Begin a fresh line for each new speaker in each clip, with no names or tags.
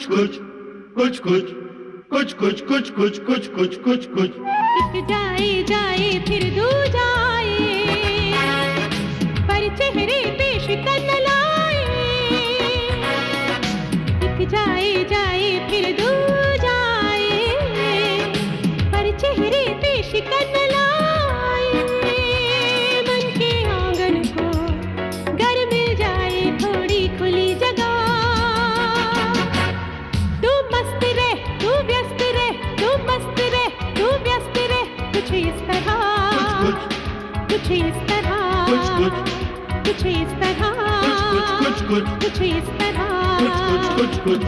कुछ कुछ कुछ कुछ कुछ कुछ कुछ कुछ कुछ कुछ कुछ कुछ
एक जाए जाए फिर दू जाए, पर चेहरे पे शिकन लाए। एक जाए जाए फिर दू जाए, पर चेहरे पे शिकन लाए। मन के आंगन को घर मिल जाए थोड़ी खुली जगह। तू मस्त रह, तू व्यस्त रह, तू मस्त रह, तू व्यस्त रह। कुछ इस तरह, कुछ इस तरह, कुछ इस तरह,
कुछ कुछ
कुछ इस तरह,
कुछ कुछ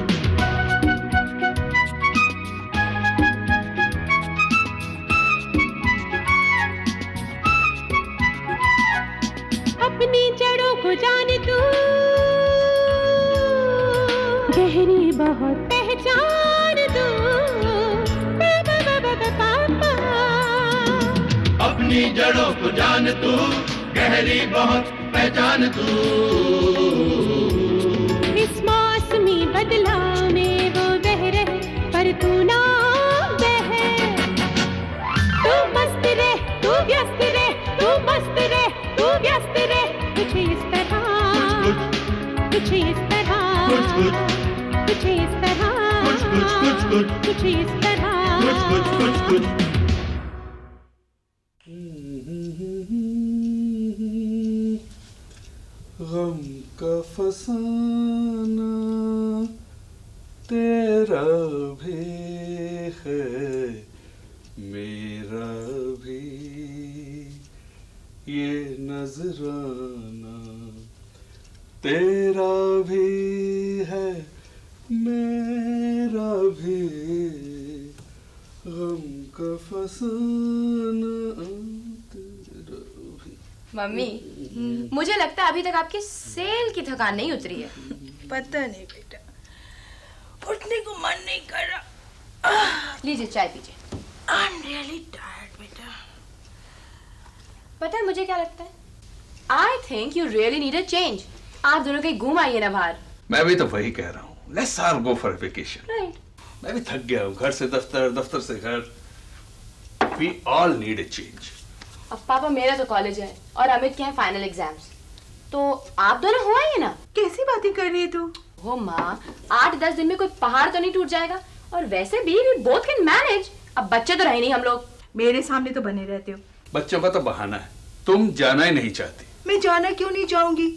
अपनी जड़ों को जान तू, गहरी बहुत पहचान तू।
अपनी जड़ों को जान तू, गहरी बहुत पहचान तू।
इस मौसमी बदलाव में वो बह रहे, पर तू ना बहे। तू मस्त रह, तू व्यस्त रह, तू मस्त रह, तू व्यस्त रह। कुछ इस तरह, कुछ इस तरह, कुछ इस तरह, कुछ इस तरह।
गम का फसाना तेरा भी है, मेरा भी ये नजराना। तेरा भी है, मेरा भी गम का फसाना तेरा भी।
मम्मी, मुझे लगता है अभी तक आपकी सेल की थकान नहीं उतरी है।
पता नहीं बेटा, उठने को मन नहीं कर रहा।
लीजिए चाय पीजिए।
I'm really tired बेटा।
पता है मुझे क्या लगता है? I think you really need a change. आप दोनों कहीं घूम आइए ना बाहर।
मैं भी तो वही कह रहा हूँ। Let's all go for a vacation.
Right.
मैं भी थक गया हूँ, घर से दफ्तर, दफ्तर से घर। We all need a change.
अब पापा मेरा तो कॉलेज है और अमित के हैं फाइनल एग्जाम्स, तो आप दोनों हो आइए ना।
कैसी बातें कर रही है तू?
हो माँ, 8-10 दिन में कोई पहाड़ तो नहीं टूट जाएगा। और वैसे भी we both can manage. अब बच्चे तो रहे नहीं हम लोग।
मेरे सामने तो बने रहते हो।
बच्चों का तो बहाना है, तुम जाना ही नहीं चाहती।
मैं जाना क्यों नहीं चाहूंगी?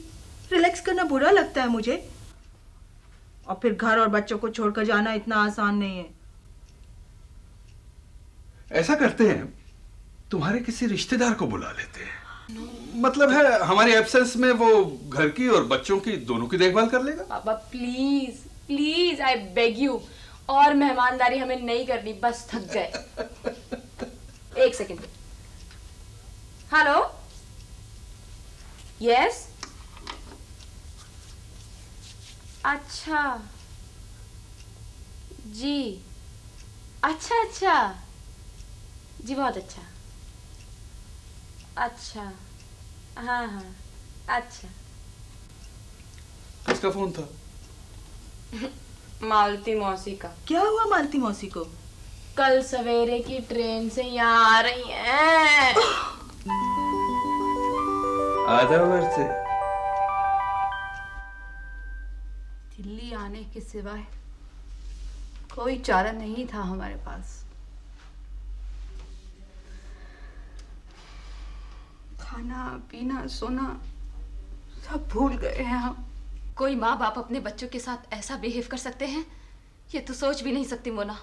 रिलैक्स करना बुरा लगता है मुझे, और फिर घर और बच्चों को छोड़कर जाना इतना आसान नहीं है।
ऐसा करते हैं, तुम्हारे किसी रिश्तेदार को बुला लेते हैं। मतलब है हमारी एब्सेंस में वो घर की और बच्चों की दोनों की देखभाल कर लेगा।
पापा please please I beg you, और मेहमानदारी हमें नहीं करनी, बस थक गए। एक सेकंड। हेलो, यस, अच्छा जी, अच्छा अच्छा जी, बहुत अच्छा, अच्छा हाँ हाँ अच्छा।
किसका फोन था?
मालती मौसी का।
क्या हुआ मालती मौसी को?
कल सवेरे की ट्रेन से यहाँ आ रही हैं।
आधा वर्ष से
दिल्ली आने के सिवाय कोई चारा नहीं था हमारे पास। खाना पीना सोना सब भूल गए हैं हम। कोई माँ बाप अपने बच्चों के साथ ऐसा बिहेव कर सकते हैं, ये तो सोच भी नहीं सकती मोना।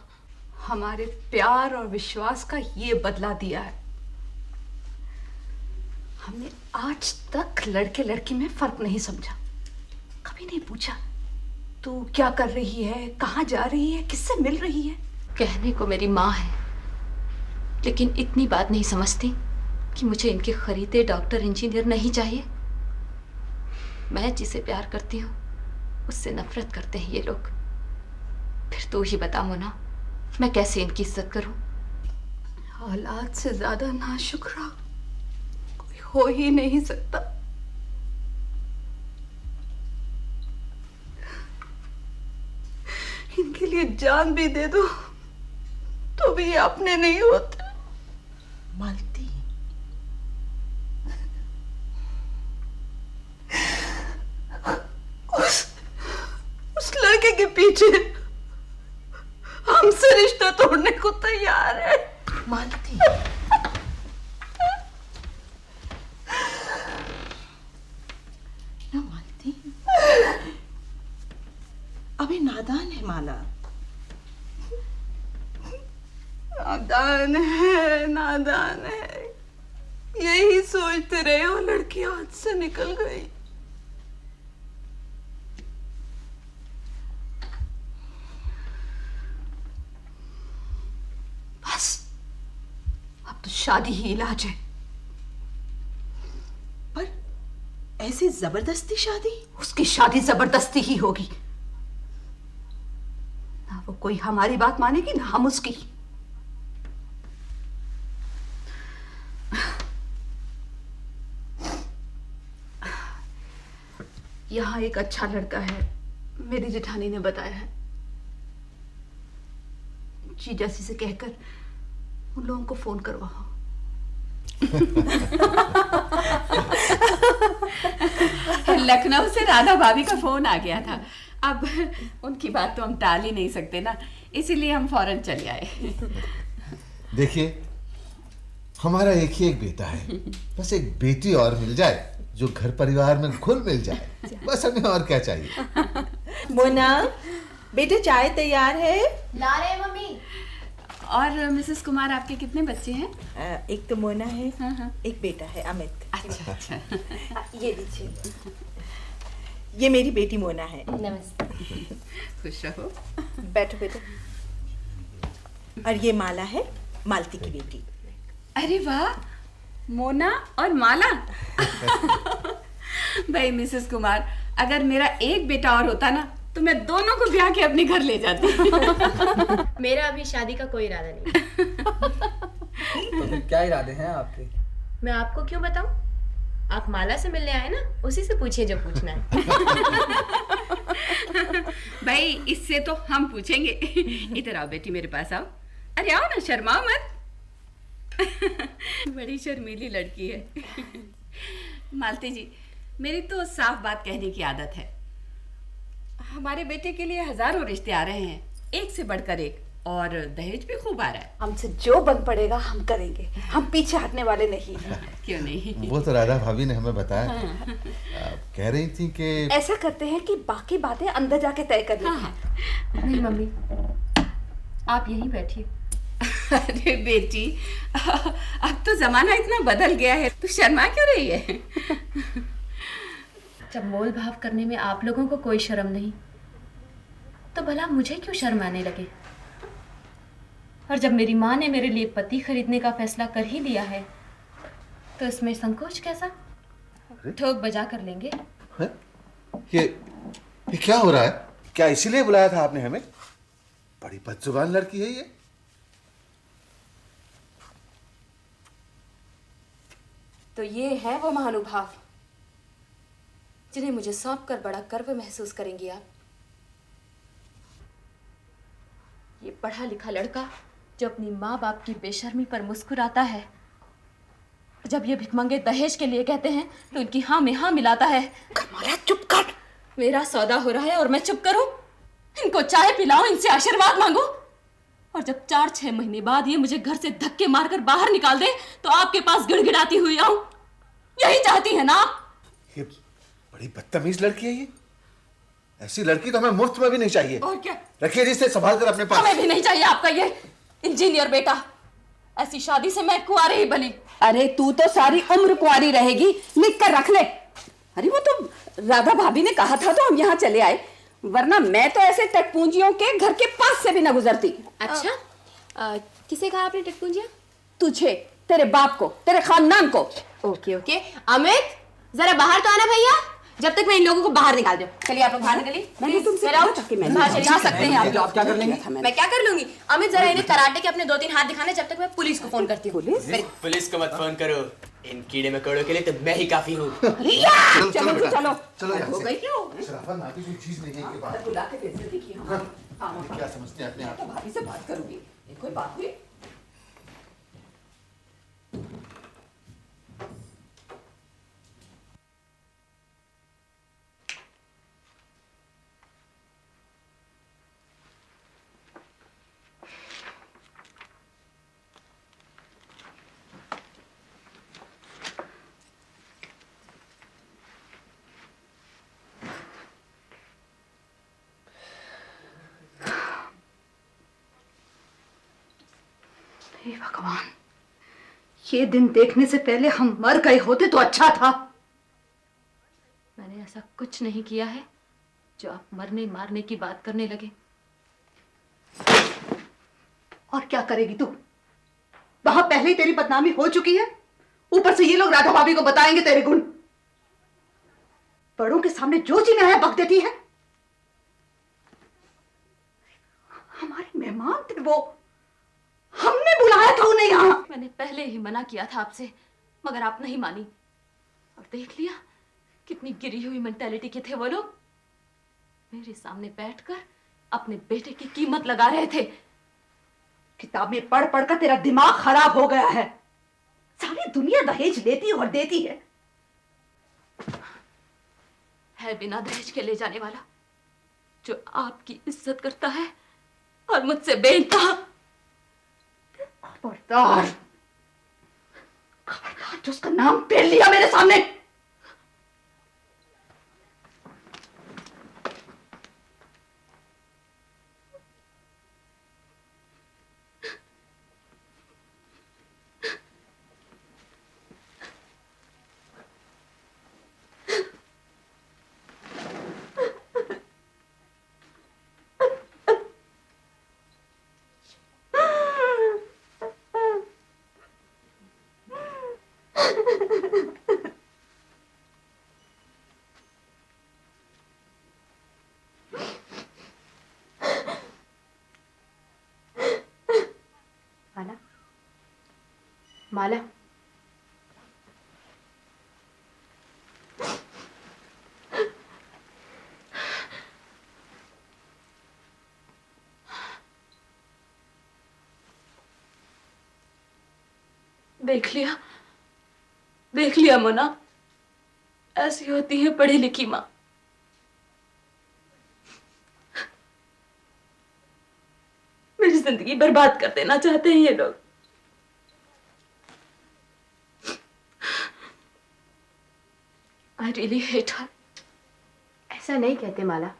हमारे प्यार और विश्वास का ये बदला दिया है। हमने आज तक लड़के लड़की में फर्क नहीं समझा, कभी नहीं पूछा तू क्या कर रही है, कहाँ जा रही है, किससे मिल रही है। कहने को मेरी माँ है, लेकिन इतनी बात नहीं समझती कि मुझे इनके खरीदे डॉक्टर इंजीनियर नहीं चाहिए। मैं जिसे प्यार करती हूँ उससे नफरत करते हैं ये लोग। फिर तू ही बता मोना, मैं कैसे इनकी इज्जत करूं? औलाद से ज्यादा नाशुक्रा कोई हो ही नहीं सकता। इन लिए जान भी दे दो तो भी ये अपने नहीं होते।
मालती,
उस लड़के के पीछे हमसे रिश्ता तोड़ने को तैयार है।
मालती, ना मालती, अभी नादान है माला।
नादान है, यही सोचते रहे वो लड़की हाथ से निकल गई। बस अब तो शादी ही इलाज है।
पर ऐसी जबरदस्ती शादी?
उसकी शादी जबरदस्ती ही होगी। ना वो कोई हमारी बात मानेगी ना हम उसकी। यहाँ एक अच्छा लड़का है, मेरी जेठानी ने बताया है। जीजाजी से कहकर उन लोगों को फोन करवाओ।
लखनऊ से राधा भाभी का फोन आ गया था। अब उनकी बात तो हम टाल ही नहीं सकते ना, इसीलिए हम फौरन चले आए।
देखिए, हमारा एक ही एक बेटा है, बस एक बेटी और मिल जाए जो घर परिवार में घुल मिल जाए, बस हमें और क्या चाहिए।
मोना, बेटे चाय तैयार है?
ला रहे मम्मी।
और मिसेस कुमार, आपके कितने बच्चे हैं?
एक तो मोना है,
हाँ।
एक बेटा है अमित।
अच्छा अच्छा।
ये लीजिए, ये मेरी बेटी मोना है।
नमस्ते।
खुश रहो।
बैठो बेटा। और ये माला है, मालती की बेटी।
अरे वाह, मोना और माला। भाई मिसेस कुमार, अगर मेरा एक बेटा और होता ना तो मैं दोनों को ब्याह के अपने घर ले जाती।
मेरा अभी शादी का कोई इरादा नहीं।
तो फिर क्या इरादे हैं आपके?
मैं आपको क्यों बताऊं? आप माला से मिलने आए ना, उसी से पूछिए जो पूछना है।
भाई इससे तो हम पूछेंगे। इधर आओ बेटी, मेरे पास आओ। अरे आओ ना, शर्माओ मत। बड़ी शर्मीली लड़की है। मालती जी, मेरी तो साफ बात कहने की आदत है। हमारे बेटे के लिए हजारों रिश्ते आ रहे हैं, एक से बढ़कर एक, और दहेज भी खूब आ रहा है।
हमसे जो बन पड़ेगा हम करेंगे, हम पीछे हटने वाले नहीं।
क्यों नहीं?
वो तो राधा भाभी ने हमें बताया। आप कह रही थी कि
ऐसा करते हैं कि बाकी बातें अंदर जाके तय कर लेते हैं।
नहीं मम्मी, आप यहीं बैठिए।
अरे बेटी, अब तो जमाना इतना बदल गया है, तो शर्मा क्यों रही है?
जब मोल भाव करने में आप लोगों को कोई शर्म नहीं, तो भला मुझे क्यों शर्माने लगे? और जब मेरी माँ ने मेरे लिए पति खरीदने का फैसला कर ही लिया है, तो इसमें संकोच कैसा? ठोक बजा कर लेंगे।
ये क्या हो रहा है? क्या इसीलिए बुलाया था आपने हमें? बड़ी बदजुबान लड़की है ये।
तो ये है वो महानुभाव जिन्हें मुझे सौंप कर बड़ा गर्व महसूस करेंगी आप। ये पढ़ा लिखा लड़का जो अपनी माँ बाप की बेशर्मी पर मुस्कुराता है, जब ये भिखमंगे दहेज के लिए कहते हैं तो इनकी हाँ में हाँ मिलाता है।
कमाला, चुप कर।
मेरा सौदा हो रहा है और मैं चुप करूं? इनको चाय पिलाऊं, इनसे आशीर्वाद मांगू, और जब 4-6 महीने बाद ये मुझे घर से धक्के मारकर बाहर निकाल दे तो आपके पास गिड़गिड़ाती हुई आऊं? यही चाहती है ना आप?
ये बड़ी बदतमीज लड़की है ये। ऐसी लड़की तो हमें मुफ्त में भी नहीं चाहिए।
और क्या?
रखिए जिससे संभाल कर अपने पास।
हमें भी नहीं चाहिए आपका ये इंजीनियर बेटा। ऐसी शादी से मैं कुंवारी ही भली।
अरे तू तो सारी उम्र कुंवारी रहेगी, लिख कर रख ले। अरे वो तो राधा भाभी ने कहा था तो हम यहाँ चले आए, वरना मैं तो ऐसे टटपूंजियों के घर के पास से भी ना गुजरती।
अच्छा, किसे कहा आपने टटपूंजिया?
तुझे, तेरे बाप को, तेरे खानदान को।
Okay okay. अमित, जरा बाहर तो आना भैया, जब तक मैं इन लोगों को बाहर निकाल दूं। चलिए आप लोग बाहर निकलिए।
मैंने तुमसे
मेरा
कहा था कि मैं
बाहर चलिए।
जा सकते हैं आप।
आप क्या कर लेंगे?
मैं क्या कर लूंगी? अमित, जरा इन्हें कराटे के अपने 2-3 हाथ दिखाने, जब तक मैं पुलिस को फोन करती हूँ।
पुलिस को मत फोन करो, इन कीड़े मकोड़ों के लिए तो मैं ही काफी हूँ।
चलो
बेटा,
चलो
चलो यहाँ
हो
से।
गई क्यों?
शराफत नाती कोई चीज नहीं है इनके पास।
बुला के बेइज्जती की।
क्या समझते हैं अपने आप?
तो भाभी से बात करूंगी, ये कोई बात हुई?
हे भगवान, ये दिन देखने से पहले हम मर गए होते तो अच्छा था।
मैंने ऐसा कुछ नहीं किया है जो आप मरने मारने की बात करने लगे।
और क्या करेगी तू? वहां पहले ही तेरी बदनामी हो चुकी है, ऊपर से ये लोग राधा भाभी को बताएंगे तेरे गुण। बड़ों के सामने जो जी में आया बक देती है। हमारे मेहमान थे वो, हमने बुलाया था उन्हें यहाँ।
मैंने पहले ही मना किया था आपसे, मगर आप नहीं मानी। और देख लिया कितनी गिरी हुई मेंटालिटी के थे वो लोग। मेरे सामने बैठकर अपने बेटे की कीमत लगा रहे थे।
किताबें पढ़ पढ़कर तेरा दिमाग खराब हो गया है। सारी दुनिया दहेज लेती और देती है
बिना दहेज के ले जाने वाला, जो आपकी इज्जत करता है और मुझसे बेइंतहा।
खबरदार, खबरदार जो उसका नाम पेल लिया मेरे सामने।
माला, माला, देख लिया मोना, ऐसी होती है पढ़ी लिखी माँ। मेरी जिंदगी बर्बाद कर देना चाहते हैं ये लोग। I really hate her.
ऐसा नहीं कहते माला,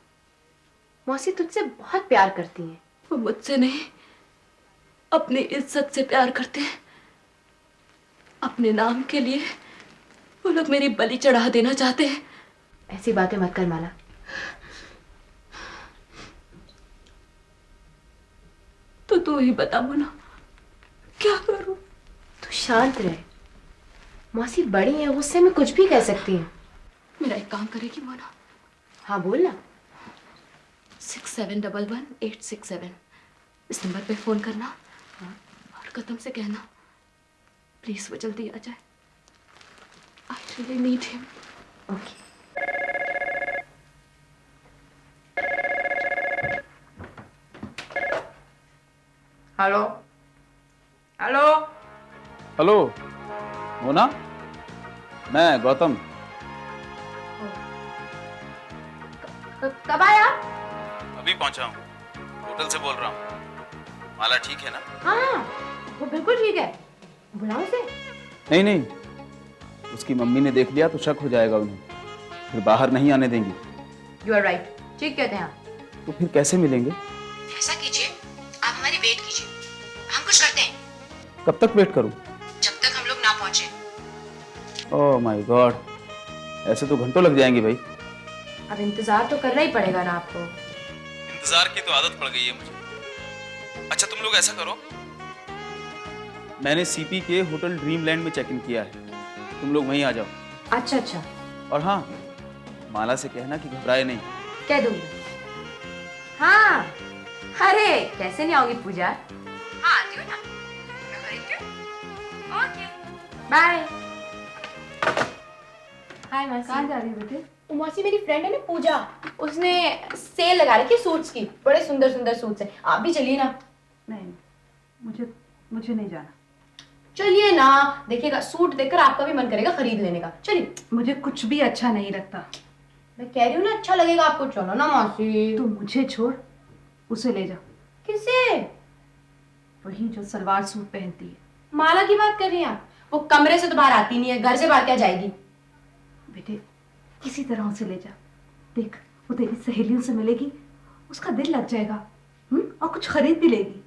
मौसी तुझसे बहुत प्यार करती हैं।
वो मुझसे नहीं, अपनी इज्जत से प्यार करते हैं। अपने नाम के लिए वो लोग मेरी बलि चढ़ा देना चाहते हैं।
ऐसी बातें मत कर माला।
तो तू ही बता मोना, क्या करूं?
तू शांत रहे, मौसी बड़ी है, गुस्से में कुछ भी कह सकती हैं।
मेरा एक काम करेगी मोना?
हाँ बोल ना।
6711-867 इस नंबर पे फोन करना। हाँ, और कदम से कहना प्लीज वो जल्दी आ जाए। I really need him.
Okay.
Hello hello
hello Mona, मैं गौतम।
कब आया?
अभी पहुंचा हूँ, होटल से बोल रहा हूँ। माला ठीक है ना?
हाँ वो बिल्कुल ठीक है। बुलाओ उसे।
नहीं नहीं, उसकी मम्मी ने देख लिया तो शक हो जाएगा उन्हें, फिर बाहर नहीं आने देंगी।
यू आर राइट, ठीक कहते हैं आप।
तो फिर कैसे मिलेंगे?
ऐसा कीजिए, आप हमारी वेट कीजिए, हम कुछ करते हैं।
कब तक वेट करूं?
जब तक हम लोग ना पहुंचे।
ओह माय गॉड, ऐसे तो घंटों लग जाएंगे भाई।
अब इंतजार तो करना ही पड़ेगा ना आपको।
इंतजार की तो आदत पड़ गई है मुझे। अच्छा तुम लोग ऐसा करो, मैंने सीपी के होटल ड्रीमलैंड में चेक इन किया है, तुम लोग वहीं आ जाओ।
अच्छा अच्छा।
और हाँ, माला से कहना कि घबराए नहीं।
कह दूंगी। हाँ अरे कैसे नहीं आओगी पूजा? हाँ आती हूँ ना, मैं खरीदती हूँ। Okay bye. हाय मासी। कहाँ जा रही हो बेटे? वो मौसी मेरी फ्रेंड है ना पूजा, उसने सेल लगा रखी है सूट्स की, बड़े सुंदर सुंदर सूट्स हैं। आप भी चलिए ना।
नहीं, मुझे नहीं जाना।
चलिए ना, देखिएगा सूट देखकर आपका भी मन करेगा खरीद लेने का। चलिए।
मुझे कुछ भी अच्छा नहीं लगता।
मैं कह रही हूँ ना, अच्छा लगेगा आपको। चलो ना मौसी।
तू मुझे छोड़, उसे ले जा।
किसे?
वही जो सलवार सूट पहनती है।
माला की बात कर रही हैं आप? वो कमरे से तो बाहर आती नहीं है, घर से बाहर क्या जाएगी?
बेटे किसी तरह उसे ले जा। देख, वो तेरी सहेलियों से मिलेगी, उसका दिल लग जाएगा, और कुछ खरीद भी लेगी।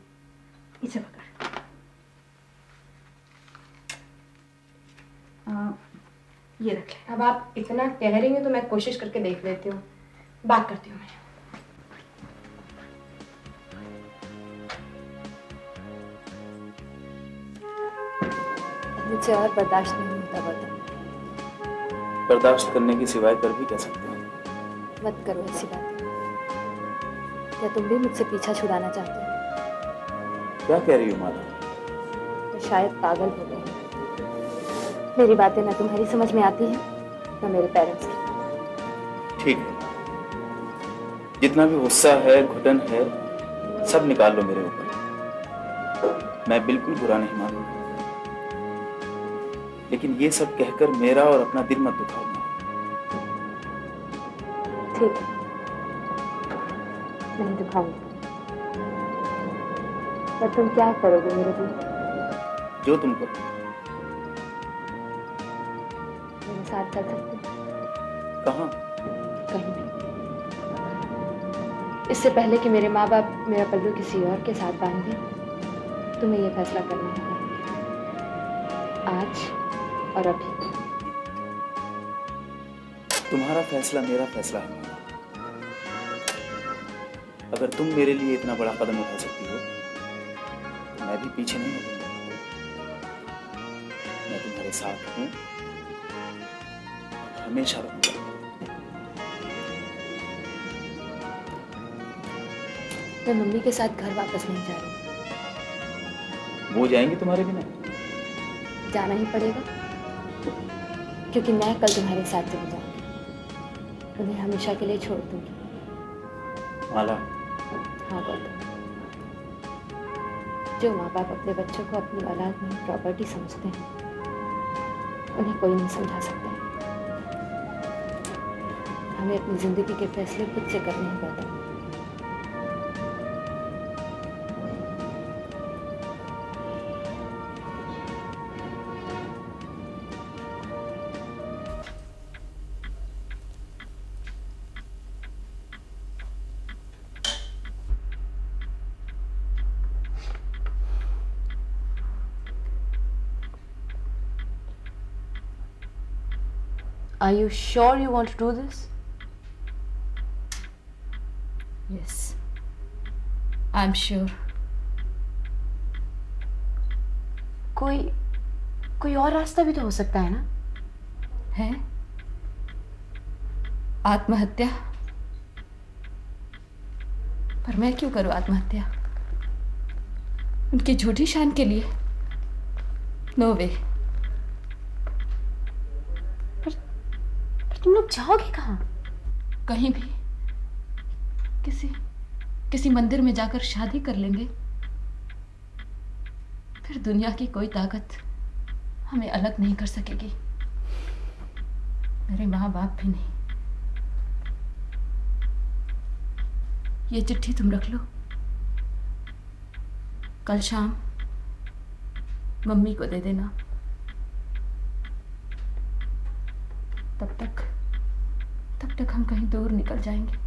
इसे पकड़। ये रख ले।
अब आप इतना कह रही हैं तो मैं कोशिश करके देख लेती हूँ, बात करती हूँ मैं।
मुझे और बर्दाश्त नहीं होता गौतम।
बर्दाश्त करने की सिवाय कर भी क्या सकते हैं?
मत करो ऐसी बात। क्या तुम भी मुझसे पीछा छुड़ाना चाहते हो?
क्या कह रही हो माला?
तो शायद पागल हो गए। मेरी बातें ना तुम्हारी समझ में आती हैं ना मेरे पेरेंट्स की।
ठीक है, जितना भी गुस्सा है, घुटन है, सब निकाल लो मेरे ऊपर। मैं बिल्कुल बुरा नहीं मानूंगा, लेकिन ये सब कहकर मेरा और अपना दिल मत दुखाओ।
ठीक है, नहीं दुखाऊंगी। पर तुम क्या करोगे मेरे लिए?
जो तुम करो।
मेरे साथ चल सकते हो?
कहाँ?
कहीं भी। इससे पहले कि मेरे माँ बाप मेरा पल्लू किसी और के साथ बांध दें, तुम्हें यह फैसला करना होगा, आज और अभी।
तुम्हारा फैसला मेरा फैसला है। अगर तुम मेरे लिए इतना बड़ा कदम उठा सकती हो, तो मैं भी पीछे नहीं हटूंगा। मैं तुम्हारे साथ हूं, हमेशा रहूंगा।
मैं मम्मी के साथ घर वापस नहीं जा रही।
वो जाएंगी तुम्हारे बिना?
जाना ही पड़ेगा, क्योंकि मैं कल तुम्हारे साथ चली जाऊंगी। उन्हें हमेशा के लिए छोड़ दूंगी।
माला।
हाँ गौतम, जो माँ बाप अपने बच्चों को अपनी औलाद में प्रॉपर्टी समझते हैं, उन्हें कोई नहीं समझा सकता। हमें अपनी जिंदगी के फैसले खुद से करने हैं Gautam. Are you sure you want to do this? Yes, I'm sure. कोई और रास्ता भी तो हो सकता है ना? है? आत्महत्या? पर मैं क्यों करूं आत्महत्या? उनकी झूठी शान के लिए? नो वे। तुम लोग जाओगे कहाँ? कहीं भी। किसी मंदिर में जाकर शादी कर लेंगे, फिर दुनिया की कोई ताकत हमें अलग नहीं कर सकेगी। मेरे माँ बाप भी नहीं। ये चिट्ठी तुम रख लो, कल शाम मम्मी को दे देना। तब तक हम कहीं दूर निकल जाएंगे।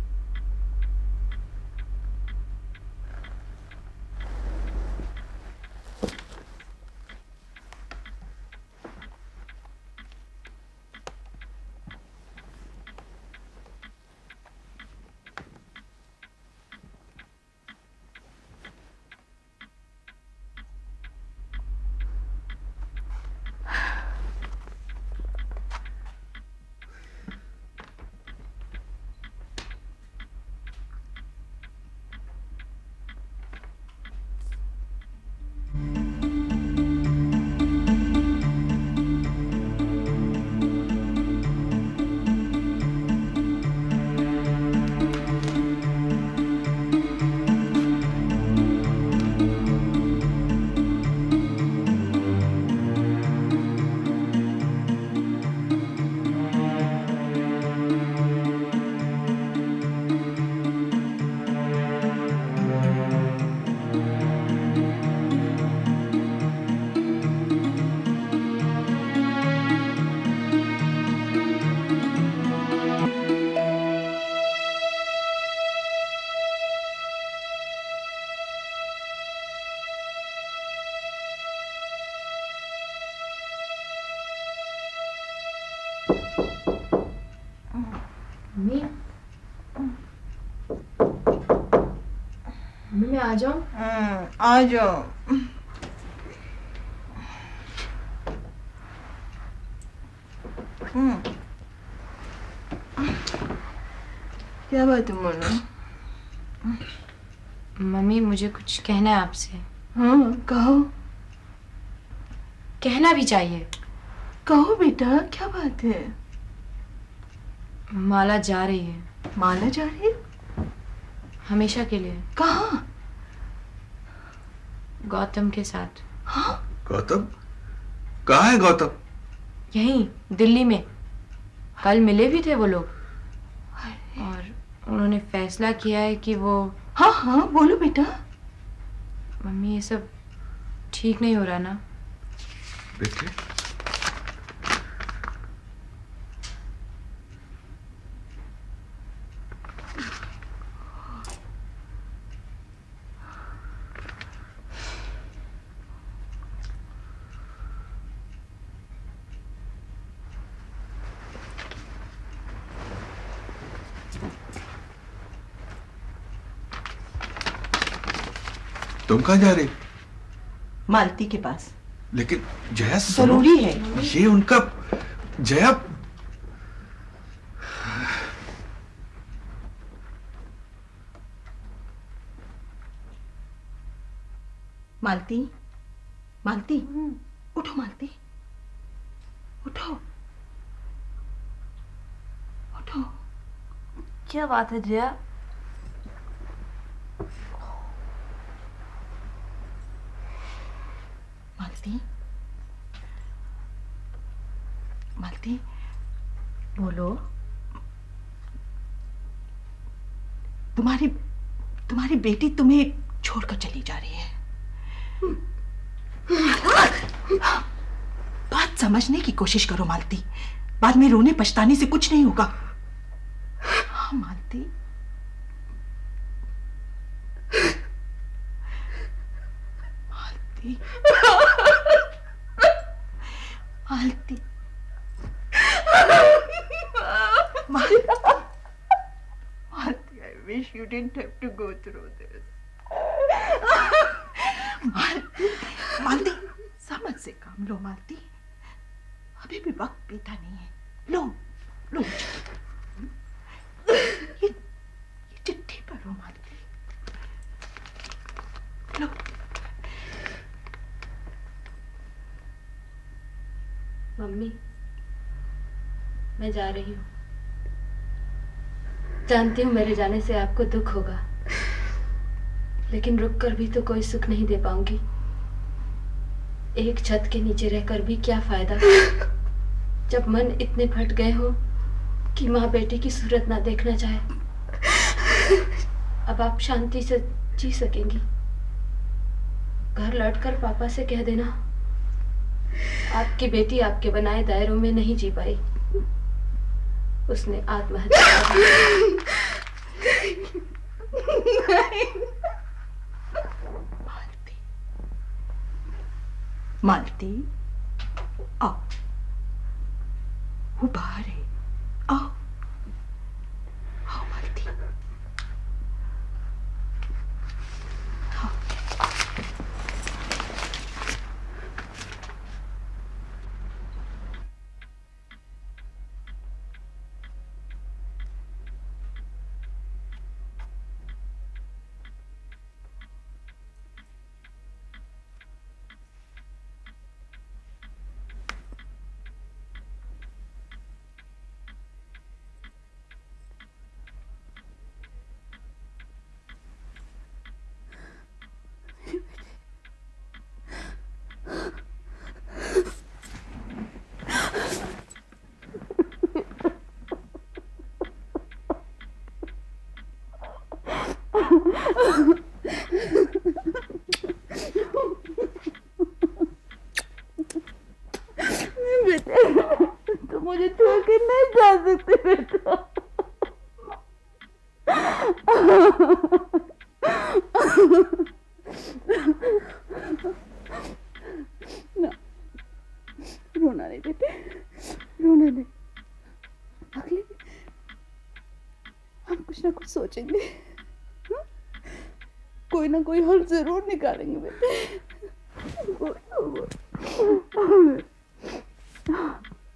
मैं आ जाऊं?
आ जाओ। क्या बात है मोनू?
मम्मी मुझे कुछ कहना है आपसे।
हाँ कहो।
कहना भी चाहिए।
कहो बेटा, क्या बात है?
माला जा रही है।
माला जा रही है?
हमेशा के लिए।
कहाँ?
गौतम के साथ।
हाँ?
गौतम? कहाँ है गौतम?
यहीं दिल्ली में। कल मिले भी थे वो लोग और उन्होंने फैसला किया है कि वो।
हाँ हाँ बोलो बेटा।
मम्मी ये सब ठीक नहीं हो रहा ना?
बेटे तुम कहाँ जा रही?
मालती के पास।
लेकिन जया
जरूरी है
ये उनका। जया
मालती, मालती उठो मालती, उठो उठो।
क्या बात है जया?
मालती, मालती बोलो। तुम्हारी बेटी तुम्हें छोड़कर चली जा रही है। बात समझने की कोशिश करो मालती, बाद में रोने पछताने से कुछ नहीं होगा। हाँ मालती, मालती, मालती, मालती, I wish you didn't have to go through this. मालती, समझ से काम लो मालती, अभी भी वक्त बीता नहीं है। लो लो ये चिट्ठी पढ़ो मालती, लो।
मम्मी मैं जा रही हूँ। जानती हूँ मेरे जाने से आपको दुख होगा, लेकिन रुककर भी तो कोई सुख नहीं दे पाऊंगी। एक छत के नीचे रहकर भी क्या फायदा, जब मन इतने फट गए हो कि माँ बेटी की सूरत ना देखना चाहे। अब आप शांति से जी सकेंगी। घर लौटकर पापा से कह देना आपकी बेटी आपके बनाए दायरों में नहीं जी पाई, उसने आत्महत्या कर ली।
मालती आओ, वो बाहर है, आओ आओ मालती, आओ।
तो मुझे छोड़ के नहीं जा सकते बेटा। ना, रोना नहीं बेटे, रोना नहीं। अगले हम
कुछ ना कुछ सोचेंगे। हाँ? कोई ना कोई हल जरूर निकालेंगे बेटे।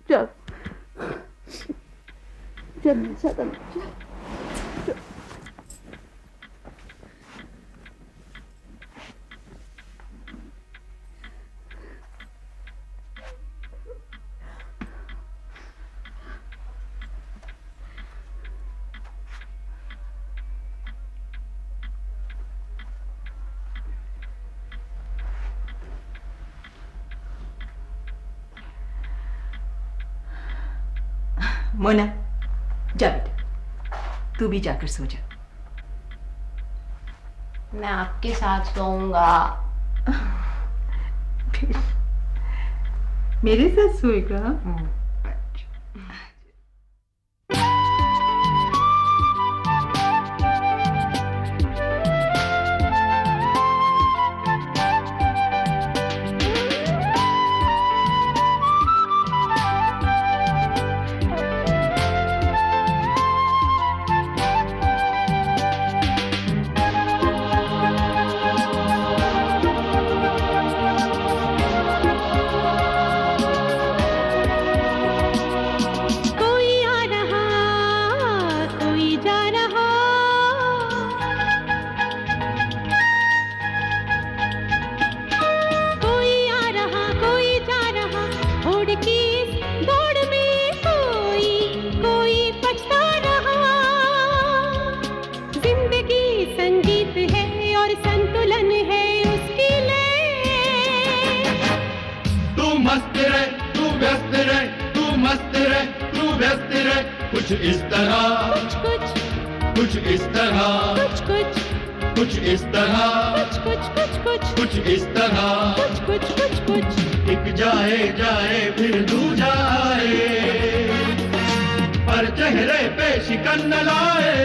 चल चल मेरे साथ चल।
मोना जा बेटा, तू भी जाकर सो जा।
मैं आपके साथ सोऊंगा।
मेरे साथ सोएगा?
कुछ इस तरह, कुछ इस तरह, कुछ इस तरह, कुछ इस तरह, एक जाए जाए फिर दूजा आए, पर चेहरे पे शिकन न लाए।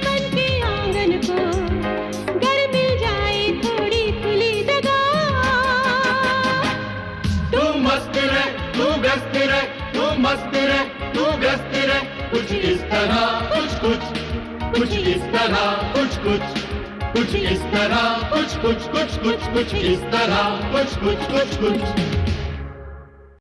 मन के आंगन को घर मिल जाए थोड़ी खुली जगह।
तू मस्त रहे, तू व्यस्त रहे, तू मस्त रहे, तू व्यस्त रहे, कुछ इस तरह, कुछ इस तरह, कुछ इस तरह, कुछ इस तरह, कुछ